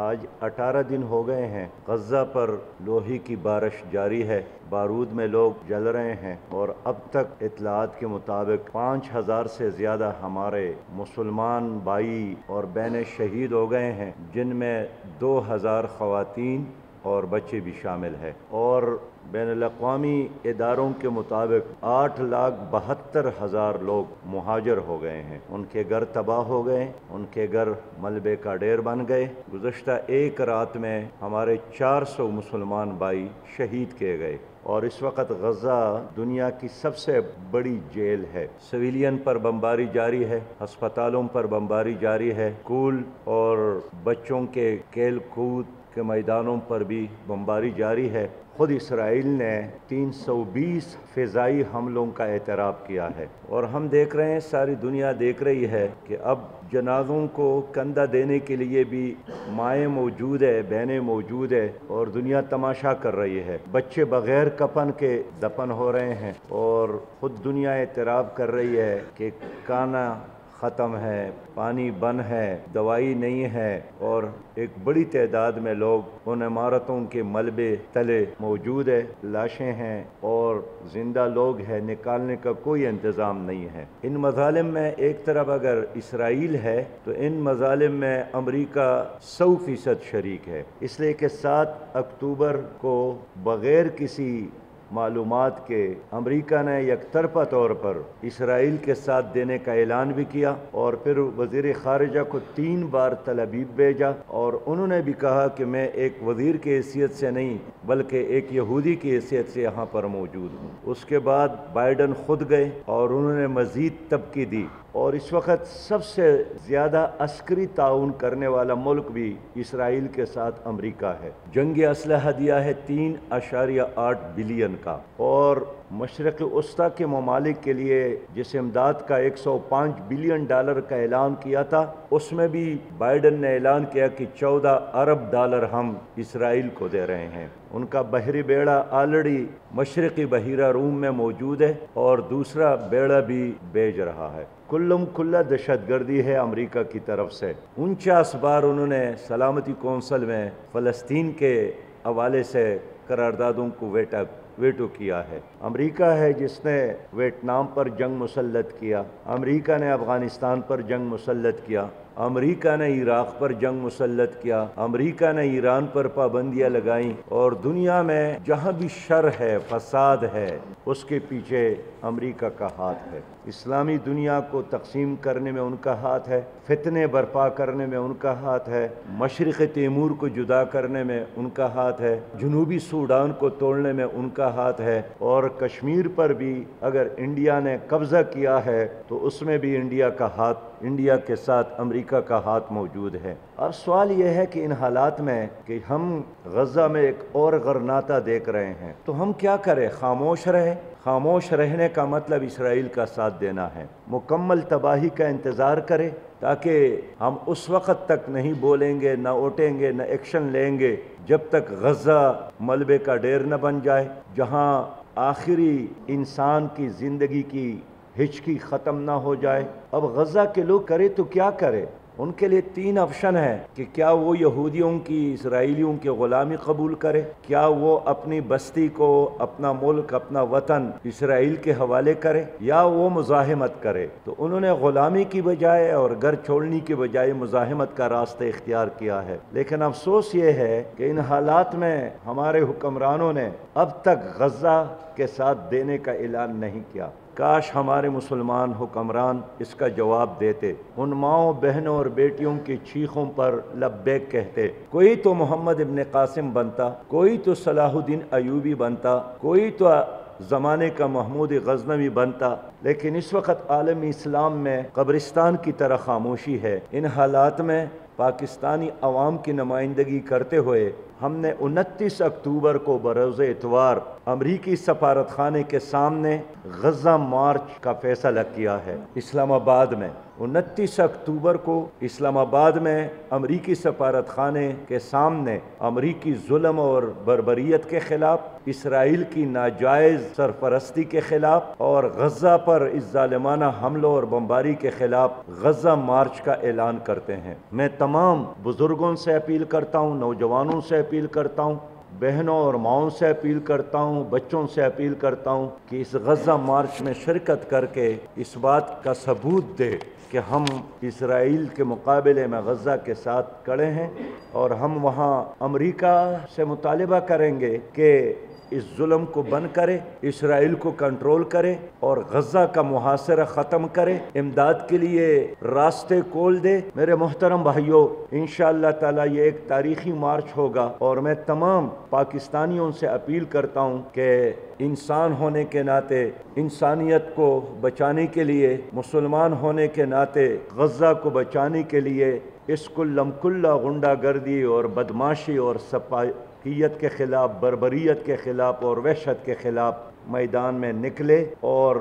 آج 18 دن ہو گئے ہیں غزہ پر لوہے کی بارش جاری ہے، بارود میں لوگ جل رہے ہیں، اور اب تک اطلاعات کے مطابق 5000 سے زیادہ ہمارے مسلمان بھائی اور بہنیں شہید ہو گئے ہیں، جن میں 2000 خواتین اور بچے بھی شامل ہیں، اور بین الاقوامی اداروں کے مطابق 8,72,000 لوگ مہاجر ہو گئے ہیں، ان کے گھر تباہ ہو گئے، ان کے گھر ملبے کا ڈھیر بن گئے۔ گزشتہ ایک رات میں ہمارے 400 مسلمان بھائی شہید کیے گئے، اور اس وقت غزہ دنیا کی سب سے بڑی جیل ہے۔ سویلین پر بمباری جاری ہے، ہسپتالوں پر بمباری جاری ہے، اسکول اور بچوں کے کھیل کود کے میدانوں پر بھی بمباری جاری ہے۔ خود اسرائیل نے 320 فضائی حملوں کا اعتراف کیا ہے، اور ہم دیکھ رہے ہیں، ساری دنیا دیکھ رہی ہے کہ اب جنازوں کو کندھا دینے کے لیے بھی مائیں موجود ہے، بہنیں موجود ہے، اور دنیا تماشا کر رہی ہے۔ بچے بغیر کفن کے دفن ہو رہے ہیں، اور خود دنیا اعتراف کر رہی ہے کہ کھانا ختم ہے، پانی بند ہے، دوائی نہیں ہے، اور ایک بڑی تعداد میں لوگ ان عمارتوں کے ملبے تلے موجود ہے، لاشیں ہیں اور زندہ لوگ ہیں، نکالنے کا کوئی انتظام نہیں ہے۔ ان مظالم میں ایک طرف اگر اسرائیل ہے تو ان مظالم میں امریکہ 100% شریک ہے، اس لیے کہ 7 اکتوبر کو بغیر کسی معلومات کے امریکہ نے یک طرفہ طور پر اسرائیل کے ساتھ دینے کا اعلان بھی کیا، اور پھر وزیر خارجہ کو 3 بار تل ابیب بھیجا، اور انہوں نے بھی کہا کہ میں ایک وزیر کی حیثیت سے نہیں بلکہ ایک یہودی کی حیثیت سے یہاں پر موجود ہوں۔ اس کے بعد بائیڈن خود گئے اور انہوں نے مزید تبکی دی، اور اس وقت سب سے زیادہ عسکری تعاون کرنے والا ملک بھی اسرائیل کے ساتھ امریکہ ہے۔ جنگی اسلحہ دیا ہے 3.8 بلین کا، اور مشرق وسطیٰ کے ممالک کے لیے جس امداد کا 105 بلین ڈالر کا اعلان کیا تھا، اس میں بھی بائیڈن نے اعلان کیا کہ 14 ارب ڈالر ہم اسرائیل کو دے رہے ہیں۔ ان کا بحری بیڑا آلریڈی مشرقی بحیرہ روم میں موجود ہے، اور دوسرا بیڑا بھی بھیج رہا ہے۔ کلم کھلا دہشت گردی ہے امریکہ کی طرف سے۔ 49 بار انہوں نے سلامتی کونسل میں فلسطین کے حوالے سے قراردادوں کو ویٹو کیا ہے۔ امریکہ ہے جس نے ویتنام پر جنگ مسلط کیا، امریکہ نے افغانستان پر جنگ مسلط کیا، امریکہ نے عراق پر جنگ مسلط کیا، امریکہ نے ایران پر پابندیاں لگائیں، اور دنیا میں جہاں بھی شر ہے، فساد ہے، اس کے پیچھے امریکہ کا ہاتھ ہے۔ اسلامی دنیا کو تقسیم کرنے میں ان کا ہاتھ ہے، فتنے برپا کرنے میں ان کا ہاتھ ہے، مشرق تیمور کو جدا کرنے میں ان کا ہاتھ ہے، جنوبی سوڈان کو توڑنے میں ان کا ہاتھ ہے، اور کشمیر پر بھی اگر انڈیا نے قبضہ کیا ہے تو اس میں بھی انڈیا کے ساتھ امریکہ کا ہاتھ موجود ہے۔ اب سوال یہ ہے کہ ان حالات میں کہ ہم غزہ میں ایک اور غرناطہ دیکھ رہے ہیں تو ہم کیا کریں؟ خاموش رہیں؟ خاموش رہنے کا مطلب اسرائیل کا ساتھ دینا ہے۔ مکمل تباہی کا انتظار کریں، تاکہ ہم اس وقت تک نہیں بولیں گے، نہ اٹھیں گے، نہ ایکشن لیں گے جب تک غزہ ملبے کا ڈھیر نہ بن جائے، جہاں آخری انسان کی زندگی کی ہچکی ختم نہ ہو جائے۔ اب غزہ کے لوگ کرے تو کیا کرے؟ ان کے لیے 3 آپشن ہیں کہ کیا وہ یہودیوں کی، اسرائیلیوں کی غلامی قبول کرے، کیا وہ اپنی بستی کو، اپنا ملک، اپنا وطن اسرائیل کے حوالے کرے، یا وہ مزاحمت کرے۔ تو انہوں نے غلامی کی بجائے اور گھر چھوڑنے کی بجائے مزاحمت کا راستہ اختیار کیا ہے۔ لیکن افسوس یہ ہے کہ ان حالات میں ہمارے حکمرانوں نے اب تک غزہ کے ساتھ دینے کا اعلان نہیں کیا۔ کاش ہمارے مسلمان حکمران اس کا جواب دیتے، ان ماؤں، بہنوں اور بیٹیوں کی چیخوں پر لبیک کہتے۔ کوئی تو محمد ابن قاسم بنتا، کوئی تو صلاح الدین ایوبی بنتا، کوئی تو زمانے کا محمود غزنوی بنتا، لیکن اس وقت عالم اسلام میں قبرستان کی طرح خاموشی ہے۔ ان حالات میں پاکستانی عوام کی نمائندگی کرتے ہوئے ہم نے 29 اکتوبر کو بروز اتوار امریکی سفارت خانے کے سامنے غزہ مارچ کا فیصلہ کیا ہے، اسلام آباد میں۔ 29 अक्टूबर को इस्लाम आबाद में अमरीकी सफारत खाने के सामने अमरीकी जुल्म और बर्बरियत के खिलाफ, इसराइल की नाजायज़ सरपरस्ती के खिलाफ और गज़ा पर इस ज़ालिमाना हमलों और बमबारी के खिलाफ गज़ा मार्च का ऐलान करते हैं। मैं तमाम बुज़ुर्गों से अपील करता हूँ, नौजवानों से अपील करता हूँ, बहनों और माओं से अपील करता हूँ, बच्चों से अपील करता हूँ कि इस गज़ा मार्च में शिरकत करके इस बात का सबूत दे कि हम इसराइल के मुकाबले में गज़ा के साथ खड़े हैं और हम वहाँ अमेरिका से मुतालिबा करेंगे कि इस जुल्म को बंद करे, इसराइल को कंट्रोल करे और गज़ा का मुहासरा ख़त्म करे, इमदाद के लिए रास्ते खोल दे। मेरे मोहतरम भाइयों, इंशाअल्लाह ताला ये एक तारीख़ी मार्च होगा और मैं तमाम पाकिस्तानियों से अपील करता हूँ कि इंसान होने के नाते, इंसानियत को बचाने के लिए, मुसलमान होने के नाते गज़ा को बचाने के लिए इस कुल्ला गुंडागर्दी और बदमाशी और सफाहियत के ख़िलाफ़, बर्बरियत के ख़िलाफ़ और वहशत के ख़िलाफ़ मैदान में निकले और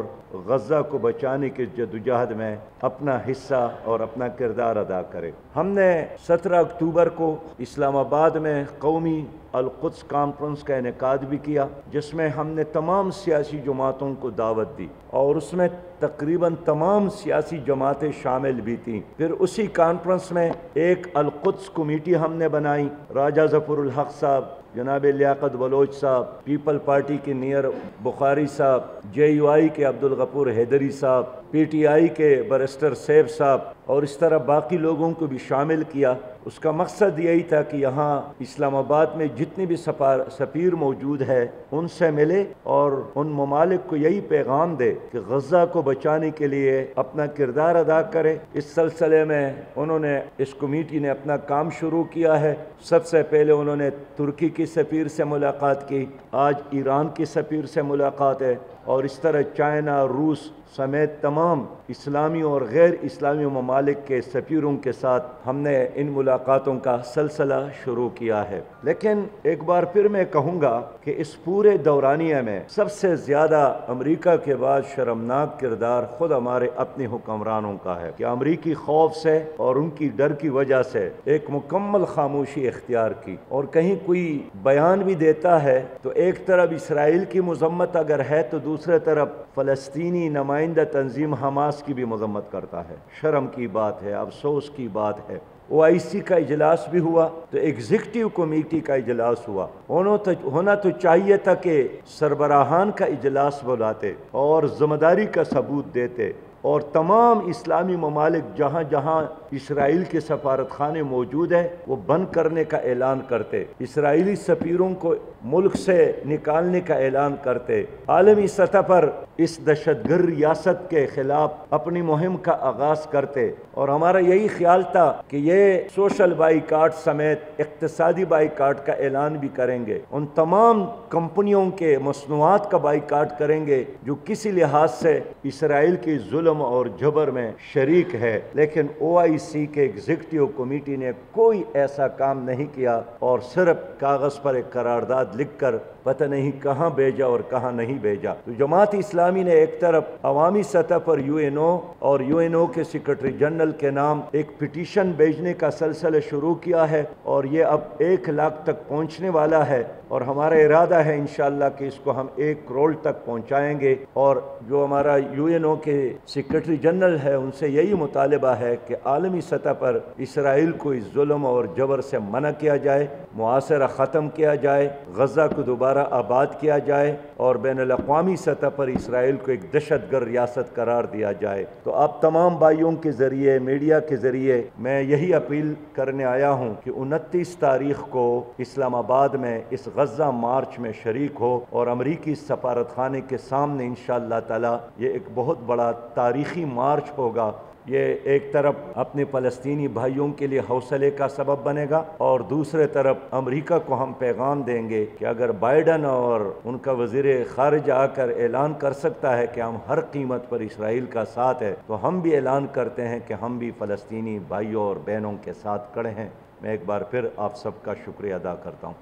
गज़ा को बचाने की जदोजहद में अपना हिस्सा और अपना किरदार अदा करे। हमने 17 अक्टूबर को इस्लामाबाद में कौमी अल-कुद्स कॉन्फ्रेंस का इनेकाद भी किया, जिसमें हमने तमाम सियासी जमातों को दावत दी और उसमें तकरीबन तमाम सियासी जमातें शामिल भी थीं। फिर उसी कॉन्फ्रेंस में एक अल-कुद्स कमेटी हमने बनाई। राजा ज़फ़रुल हक़ साहब, जनाब लियाकत बलोच साहब, पीपल पार्टी के नियर बुखारी साहब, JUI के अब्दुल गफूर हैदरी साहब, PTI के बैरिस्टर सैफ साहब और इस तरह बाकी लोगों को भी शामिल किया। उसका मकसद यही था कि यहाँ इस्लामाबाद में जितनी भी सफ़ीर मौजूद है उनसे मिले और उन ममालिक को यही पैगाम दे कि गज़ा को बचाने के लिए अपना किरदार अदा करे। इस सिलसिले में उन्होंने, इस कमेटी ने अपना काम शुरू किया है। सबसे पहले उन्होंने तुर्की की सफ़ीर से मुलाकात की, आज ईरान की सफ़ीर से मुलाकात है और इस तरह चाइना, रूस समेत तमाम इस्लामी और गैर इस्लामी ममालिक के सफ़ीरों के साथ हमने इन मुलाकातों का सिलसिला शुरू किया है। लेकिन एक बार फिर मैं कहूँगा कि इस पूरे दौरानिया में सबसे ज़्यादा अमेरिका के बाद शर्मनाक किरदार ख़ुद हमारे अपने हुक्मरानों का है कि अमरीकी खौफ से और उनकी डर की वजह से एक मुकम्मल खामोशी इख्तियार की और कहीं कोई बयान भी देता है तो एक तरफ इसराइल की मज़म्मत अगर है तो दूसरे तरफ फ़लस्तीनी नुमाइंदा तंजीम हमास की भी मज़म्मत करता है। शर्म की बात है, अफसोस की बात है। OIC का इजलास भी हुआ तो एग्जीक्यूटिव कमेटी का इजलास हुआ, होना तो चाहिए था कि सरबराहान का इजलास बुलाते और ज़िम्मेदारी का सबूत देते और तमाम इस्लामी ममालिक जहाँ जहाँ इसराइल के सफारत खाने मौजूद है वो बंद करने का ऐलान करते, इसराइली सफ़ीरों को मुल्क से निकालने का ऐलान करते, आलमी सतह पर इस दहशतगर्द रियासत के ख़िलाफ़ अपनी मुहिम का आगाज़ करते। और हमारा यही ख्याल था कि ये सोशल बाइकाट समेत इक़्तिसादी बाइकाट का ऐलान भी करेंगे, उन तमाम कंपनियों के मसनूआत का बाइकाट करेंगे जो किसी लिहाज से इसराइल की जुल्म और जबर में शरीक है। लेकिन OIC के एग्जीक्यूटिव कमेटी ने कोई ऐसा काम नहीं किया और सिर्फ कागज़ पर एक करारदाद लिखकर पता नहीं कहाँ भेजा और कहाँ नहीं भेजा। तो जमात इस्लामी ने एक तरफ अवामी सतह पर UNO और UNO के सेक्रेटरी जनरल के नाम एक पिटीशन भेजने का सिलसिला शुरू किया है और ये अब 1 लाख तक पहुँचने वाला है और हमारा इरादा है इंशाअल्लाह कि इसको हम 1 करोड़ तक पहुँचाएंगे। और जो हमारा UNO के सेक्रेटरी जनरल है उनसे यही मुतालिबा है कि आलमी सतह पर इसराइल को इस जुल्म और जबर से मना किया जाए, मुआसरा ख़त्म किया जाए, गज़ा को दोबारा आबाद किया जाए और बैनुल-अक़वामी सतह पर इसराइल को एक दहशतगर्द रियासत करार दिया जाए। तो आप तमाम भाइयों के ज़रिए, मीडिया के ज़रिए मैं यही अपील करने आया हूँ कि 29 तारीख़ को इस्लामाबाद में इस गज़ा मार्च में शरीक हो और अमरीकी सफारत खाने के सामने इंशाअल्लाह ताला ये एक बहुत बड़ा तारीख़ी मार्च होगा। ये एक तरफ अपने फ़लस्तीनी भाइयों के लिए हौसले का सबब बनेगा और दूसरे तरफ अमेरिका को हम पैगाम देंगे कि अगर बाइडन और उनका वज़ीर ख़ारिजा आकर ऐलान कर सकता है कि हम हर कीमत पर इसराइल का साथ है, तो हम भी ऐलान करते हैं कि हम भी फ़लस्तीनी भाइयों और बहनों के साथ खड़े हैं। मैं एक बार फिर आप सबका शुक्रिया अदा करता हूँ।